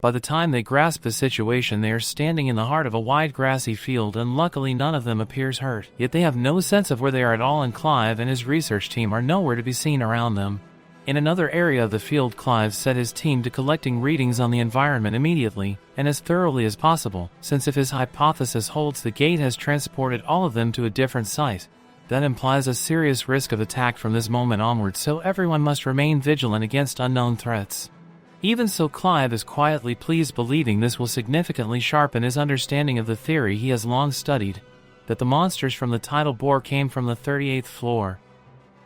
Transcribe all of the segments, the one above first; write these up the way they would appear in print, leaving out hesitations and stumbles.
By the time they grasp the situation, they are standing in the heart of a wide grassy field, and luckily none of them appears hurt. Yet they have no sense of where they are at all, and Clive and his research team are nowhere to be seen around them. In another area of the field, Clive set his team to collecting readings on the environment immediately, and as thoroughly as possible, since if his hypothesis holds, the gate has transported all of them to a different site. That implies a serious risk of attack from this moment onwards, so everyone must remain vigilant against unknown threats. Even so, Clive is quietly pleased, believing this will significantly sharpen his understanding of the theory he has long studied, that the monsters from the tidal bore came from the 38th floor.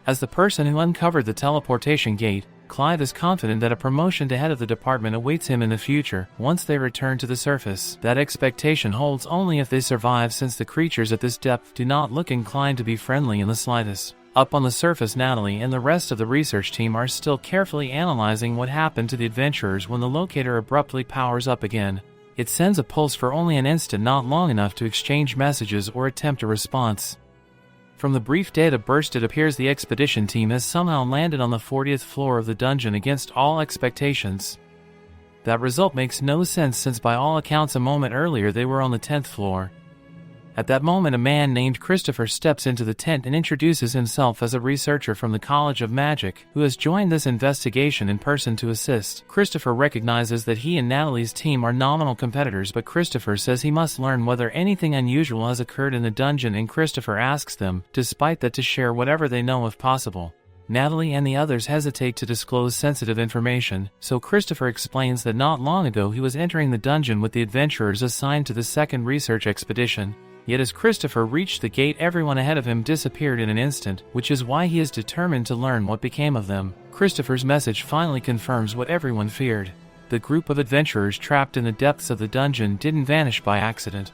As the person who uncovered the teleportation gate, Clive is confident that a promotion to head of the department awaits him in the future, once they return to the surface. That expectation holds only if they survive, since the creatures at this depth do not look inclined to be friendly in the slightest. Up on the surface, Natalie and the rest of the research team are still carefully analyzing what happened to the adventurers when the locator abruptly powers up again. It sends a pulse for only an instant, not long enough to exchange messages or attempt a response. From the brief data burst, it appears the expedition team has somehow landed on the 40th floor of the dungeon against all expectations. That result makes no sense, since by all accounts a moment earlier they were on the 10th floor. At that moment, a man named Christopher steps into the tent and introduces himself as a researcher from the College of Magic, who has joined this investigation in person to assist. Christopher recognizes that he and Natalie's team are nominal competitors, but Christopher says he must learn whether anything unusual has occurred in the dungeon, and Christopher asks them, despite that, to share whatever they know if possible. Natalie and the others hesitate to disclose sensitive information, so Christopher explains that not long ago he was entering the dungeon with the adventurers assigned to the second research expedition. Yet as Christopher reached the gate, everyone ahead of him disappeared in an instant, which is why he is determined to learn what became of them. Christopher's message finally confirms what everyone feared. The group of adventurers trapped in the depths of the dungeon didn't vanish by accident.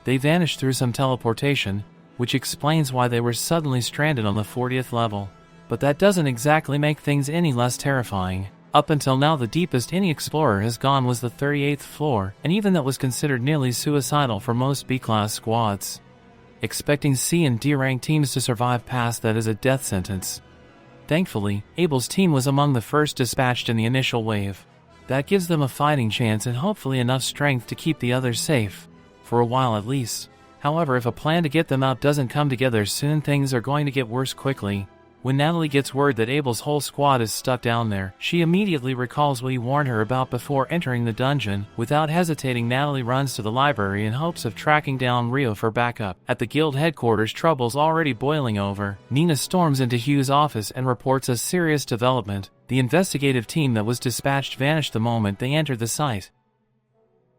They vanished through some teleportation, which explains why they were suddenly stranded on the 40th level. But that doesn't exactly make things any less terrifying. Up until now, the deepest any explorer has gone was the 38th floor, and even that was considered nearly suicidal for most B-class squads. Expecting C and D rank teams to survive past that is a death sentence. Thankfully, Abel's team was among the first dispatched in the initial wave. That gives them a fighting chance and hopefully enough strength to keep the others safe, for a while at least. However, if a plan to get them out doesn't come together soon, things are going to get worse quickly. When Natalie gets word that Abel's whole squad is stuck down there, she immediately recalls what he warned her about before entering the dungeon. Without hesitating, Natalie runs to the library in hopes of tracking down Rio for backup. At the guild headquarters, trouble's already boiling over. Nina storms into Hugh's office and reports a serious development. The investigative team that was dispatched vanished the moment they entered the site.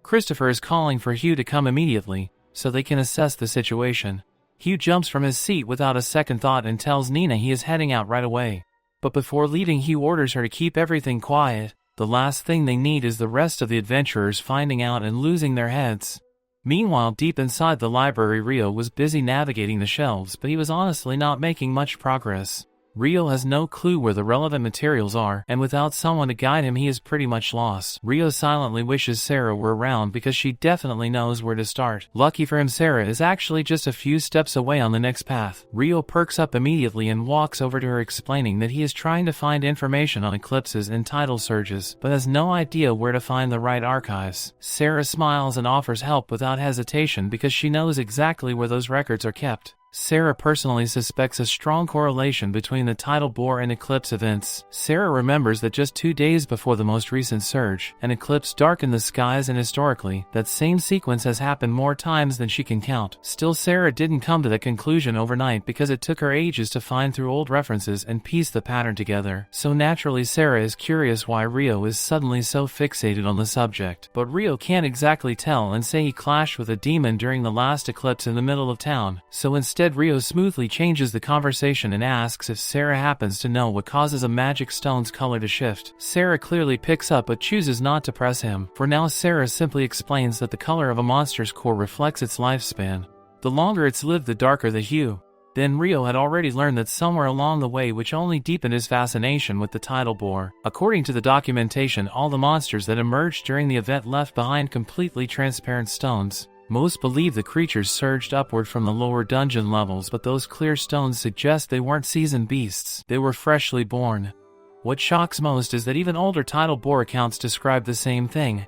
Christopher is calling for Hugh to come immediately, so they can assess the situation. Hugh jumps from his seat without a second thought and tells Nina he is heading out right away. But before leaving, Hugh orders her to keep everything quiet. The last thing they need is the rest of the adventurers finding out and losing their heads. Meanwhile, deep inside the library, Rio was busy navigating the shelves, but he was honestly not making much progress. Rio has no clue where the relevant materials are, and without someone to guide him, he is pretty much lost. Rio silently wishes Sarah were around because she definitely knows where to start. Lucky for him, Sarah is actually just a few steps away on the next path. Rio perks up immediately and walks over to her, explaining that he is trying to find information on eclipses and tidal surges, but has no idea where to find the right archives. Sarah smiles and offers help without hesitation because she knows exactly where those records are kept. Sarah personally suspects a strong correlation between the tidal bore and eclipse events. Sarah remembers that just 2 days before the most recent surge, an eclipse darkened the skies, and historically, that same sequence has happened more times than she can count. Still, Sarah didn't come to that conclusion overnight because it took her ages to find through old references and piece the pattern together. So naturally, Sarah is curious why Rio is suddenly so fixated on the subject. But Rio can't exactly tell and say he clashed with a demon during the last eclipse in the middle of town. So instead, Rio smoothly changes the conversation and asks if Sarah happens to know what causes a magic stone's color to shift. Sarah clearly picks up but chooses not to press him. For now, Sarah simply explains that the color of a monster's core reflects its lifespan. The longer it's lived, the darker the hue. Then Rio had already learned that somewhere along the way, which only deepened his fascination with the tidal bore. According to the documentation, all the monsters that emerged during the event left behind completely transparent stones. Most believe the creatures surged upward from the lower dungeon levels, but those clear stones suggest they weren't seasoned beasts. They were freshly born. What shocks most is that even older tidal bore accounts describe the same thing.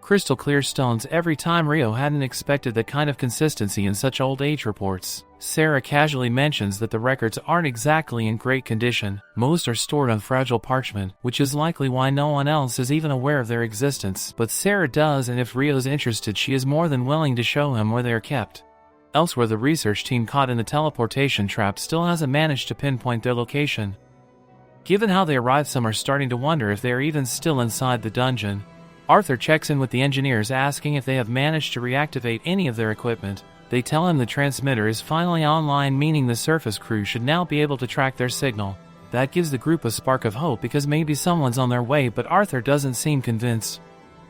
crystal clear stones every time. Rio hadn't expected that kind of consistency in such old age reports. Sarah casually mentions that the records aren't exactly in great condition. Most are stored on fragile parchment, which is likely why no one else is even aware of their existence. But Sarah does, and if Rio's interested, she is more than willing to show him where they are kept. Elsewhere, the research team caught in the teleportation trap still hasn't managed to pinpoint their location. Given how they arrived, some are starting to wonder if they are even still inside the dungeon. Arthur checks in with the engineers, asking if they have managed to reactivate any of their equipment. They tell him the transmitter is finally online, meaning the surface crew should now be able to track their signal. That gives the group a spark of hope because maybe someone's on their way, but Arthur doesn't seem convinced.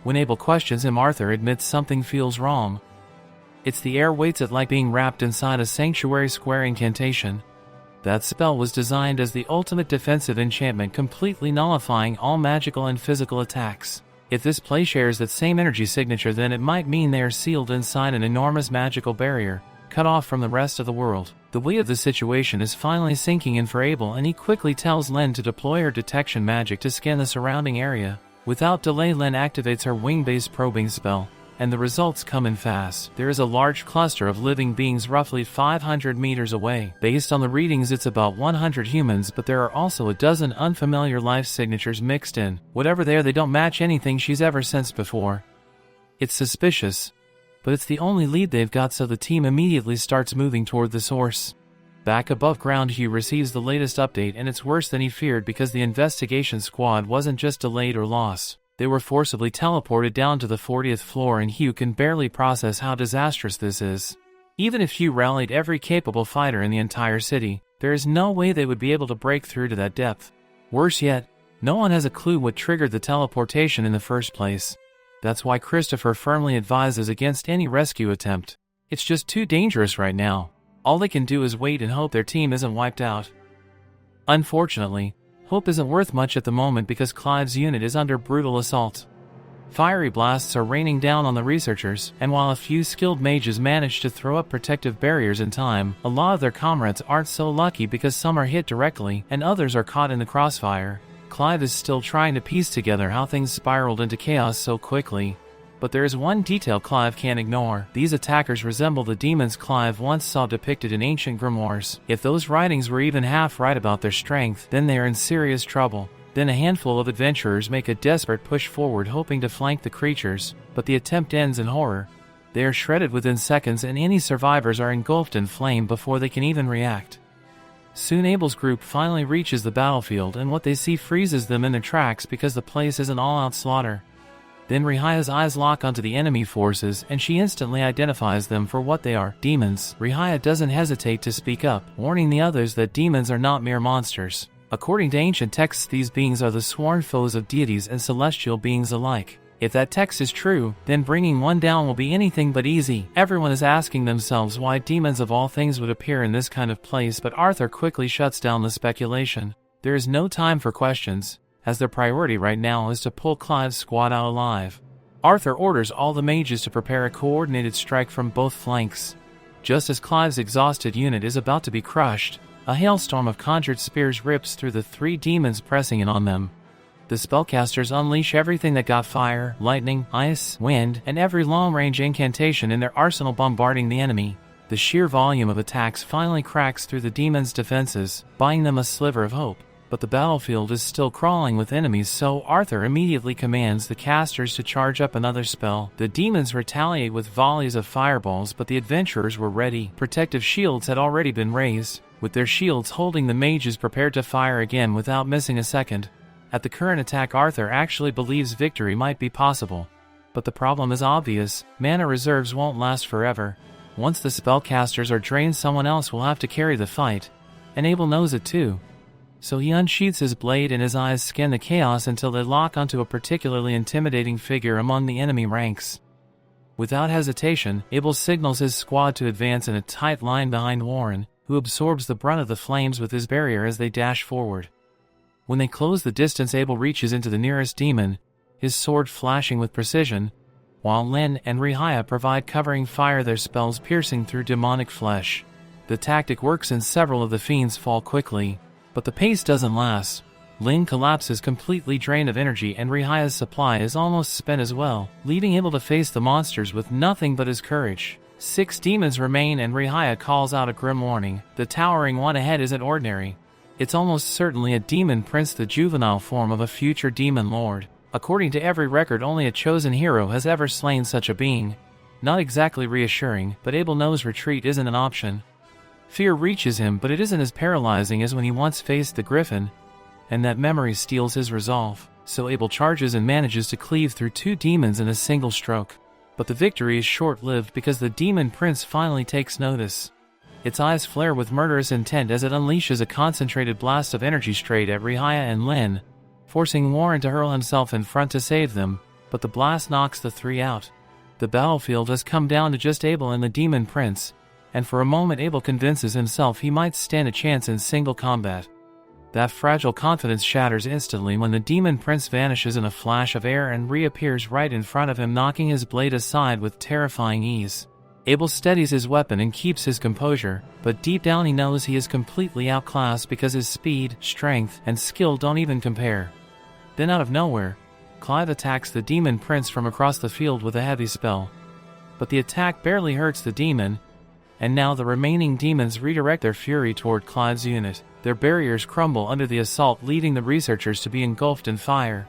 When Abel questions him, Arthur admits something feels wrong. It's the air weights, it like being wrapped inside a sanctuary square incantation. That spell was designed as the ultimate defensive enchantment, completely nullifying all magical and physical attacks. If this place shares that same energy signature, then it might mean they are sealed inside an enormous magical barrier, cut off from the rest of the world. The weight of the situation is finally sinking in for Abel, and he quickly tells Len to deploy her detection magic to scan the surrounding area. Without delay, Len activates her wing-based probing spell, and the results come in fast. There is a large cluster of living beings roughly 500 meters away. Based on the readings, it's about 100 humans, but there are also a dozen unfamiliar life signatures mixed in. Whatever they are, they don't match anything she's ever sensed before. It's suspicious, but it's the only lead they've got, so the team immediately starts moving toward the source. Back above ground, Hugh receives the latest update, and it's worse than he feared because the investigation squad wasn't just delayed or lost. They were forcibly teleported down to the 40th floor, and Hugh can barely process how disastrous this is. Even if Hugh rallied every capable fighter in the entire city, there is no way they would be able to break through to that depth. Worse yet, no one has a clue what triggered the teleportation in the first place. That's why Christopher firmly advises against any rescue attempt. It's just too dangerous right now. All they can do is wait and hope their team isn't wiped out. Unfortunately, hope isn't worth much at the moment because Clive's unit is under brutal assault. Fiery blasts are raining down on the researchers, and while a few skilled mages manage to throw up protective barriers in time, a lot of their comrades aren't so lucky because some are hit directly and others are caught in the crossfire. Clive is still trying to piece together how things spiraled into chaos so quickly. But there is one detail Clive can't ignore. These attackers resemble the demons Clive once saw depicted in ancient grimoires. If those writings were even half right about their strength, then they are in serious trouble. Then a handful of adventurers make a desperate push forward, hoping to flank the creatures, but the attempt ends in horror. They are shredded within seconds, and any survivors are engulfed in flame before they can even react. Soon Abel's group finally reaches the battlefield, and what they see freezes them in their tracks because the place is an all-out slaughter. Then Rihaya's eyes lock onto the enemy forces, and she instantly identifies them for what they are: demons. Rihaya doesn't hesitate to speak up, warning the others that demons are not mere monsters. According to ancient texts, these beings are the sworn foes of deities and celestial beings alike. If that text is true, then bringing one down will be anything but easy. Everyone is asking themselves why demons of all things would appear in this kind of place, but Arthur quickly shuts down the speculation. There is no time for questions, as their priority right now is to pull Clive's squad out alive. Arthur orders all the mages to prepare a coordinated strike from both flanks. Just as Clive's exhausted unit is about to be crushed, a hailstorm of conjured spears rips through the three demons pressing in on them. The spellcasters unleash everything that got fire, lightning, ice, wind, and every long-range incantation in their arsenal, bombarding the enemy. The sheer volume of attacks finally cracks through the demons' defenses, buying them a sliver of hope. But the battlefield is still crawling with enemies, so Arthur immediately commands the casters to charge up another spell. The demons retaliate with volleys of fireballs, but the adventurers were ready. Protective shields had already been raised, with their shields holding the mages prepared to fire again without missing a second. At the current attack, Arthur actually believes victory might be possible. But the problem is obvious: mana reserves won't last forever. Once the spellcasters are drained, someone else will have to carry the fight, and Abel knows it too. So he unsheathes his blade and his eyes scan the chaos until they lock onto a particularly intimidating figure among the enemy ranks. Without hesitation, Abel signals his squad to advance in a tight line behind Warren, who absorbs the brunt of the flames with his barrier as they dash forward. When they close the distance, Abel reaches into the nearest demon, his sword flashing with precision, while Len and Rihaya provide covering fire, their spells piercing through demonic flesh. The tactic works and several of the fiends fall quickly, but the pace doesn't last. Lin collapses completely drained of energy and Rihaya's supply is almost spent as well, leaving Abel to face the monsters with nothing but his courage. 6 demons remain and Rihaya calls out a grim warning. The towering one ahead isn't ordinary. It's almost certainly a demon prince, the juvenile form of a future demon lord. According to every record, only a chosen hero has ever slain such a being. Not exactly reassuring, but Abel knows retreat isn't an option. Fear reaches him, but it isn't as paralyzing as when he once faced the griffin, and that memory steals his resolve. So Abel charges and manages to cleave through 2 demons in a single stroke. But the victory is short-lived because the demon prince finally takes notice. Its eyes flare with murderous intent as it unleashes a concentrated blast of energy straight at Rihaya and Lin, forcing Warren to hurl himself in front to save them, but the blast knocks the 3 out. The battlefield has come down to just Abel and the demon prince, and for a moment Abel convinces himself he might stand a chance in single combat. That fragile confidence shatters instantly when the demon prince vanishes in a flash of air and reappears right in front of him, knocking his blade aside with terrifying ease. Abel steadies his weapon and keeps his composure, but deep down he knows he is completely outclassed because his speed, strength, and skill don't even compare. Then out of nowhere, Clive attacks the demon prince from across the field with a heavy spell. But the attack barely hurts the demon, and now the remaining demons redirect their fury toward Clive's unit. Their barriers crumble under the assault, leading the researchers to be engulfed in fire.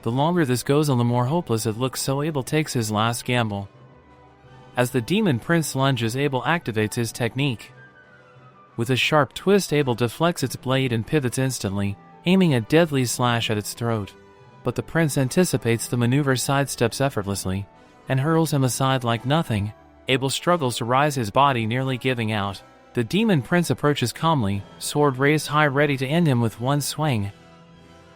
The longer this goes on, the more hopeless it looks, so Abel takes his last gamble. As the demon prince lunges, Abel activates his technique. With a sharp twist, Abel deflects its blade and pivots instantly, aiming a deadly slash at its throat. But the prince anticipates the maneuver, sidesteps effortlessly, and hurls him aside like nothing. Abel struggles to rise, his body nearly giving out. The demon prince approaches calmly, sword raised high, ready to end him with one swing.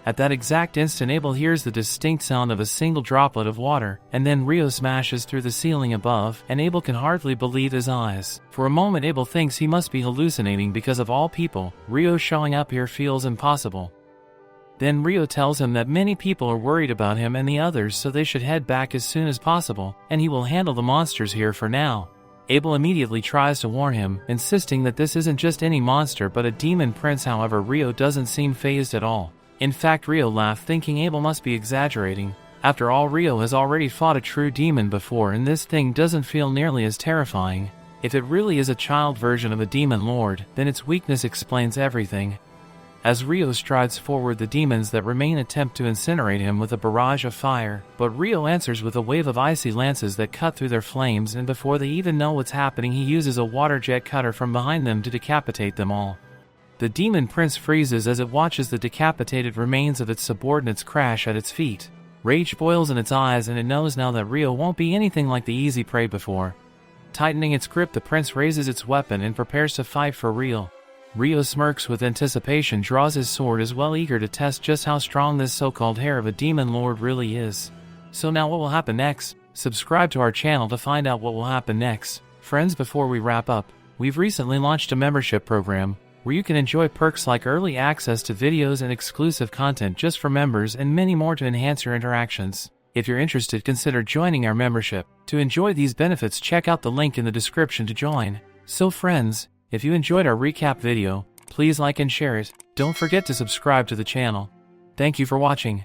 At that exact instant, Abel hears the distinct sound of a single droplet of water, and then Rio smashes through the ceiling above, and Abel can hardly believe his eyes. For a moment Abel thinks he must be hallucinating because of all people, Rio showing up here feels impossible. Then Rio tells him that many people are worried about him and the others, so they should head back as soon as possible, and he will handle the monsters here for now. Abel immediately tries to warn him, insisting that this isn't just any monster but a demon prince. However, Rio doesn't seem fazed at all. In fact, Rio laughs, thinking Abel must be exaggerating. After all, Rio has already fought a true demon before, and this thing doesn't feel nearly as terrifying. If it really is a child version of a demon lord, then its weakness explains everything. As Rio strides forward, the demons that remain attempt to incinerate him with a barrage of fire, but Rio answers with a wave of icy lances that cut through their flames, and before they even know what's happening, he uses a water jet cutter from behind them to decapitate them all. The demon prince freezes as it watches the decapitated remains of its subordinates crash at its feet. Rage boils in its eyes, and it knows now that Rio won't be anything like the easy prey before. Tightening its grip, the prince raises its weapon and prepares to fight for real. Rio smirks with anticipation, draws his sword as well, eager to test just how strong this so-called heir of a demon lord really is. So now what will happen next? Subscribe to our channel to find out what will happen next. Friends, before we wrap up, we've recently launched a membership program where you can enjoy perks like early access to videos and exclusive content just for members, and many more to enhance your interactions. If you're interested, consider joining our membership. To enjoy these benefits, check out the link in the description to join. So friends, if you enjoyed our recap video, please like and share it. Don't forget to subscribe to the channel. Thank you for watching.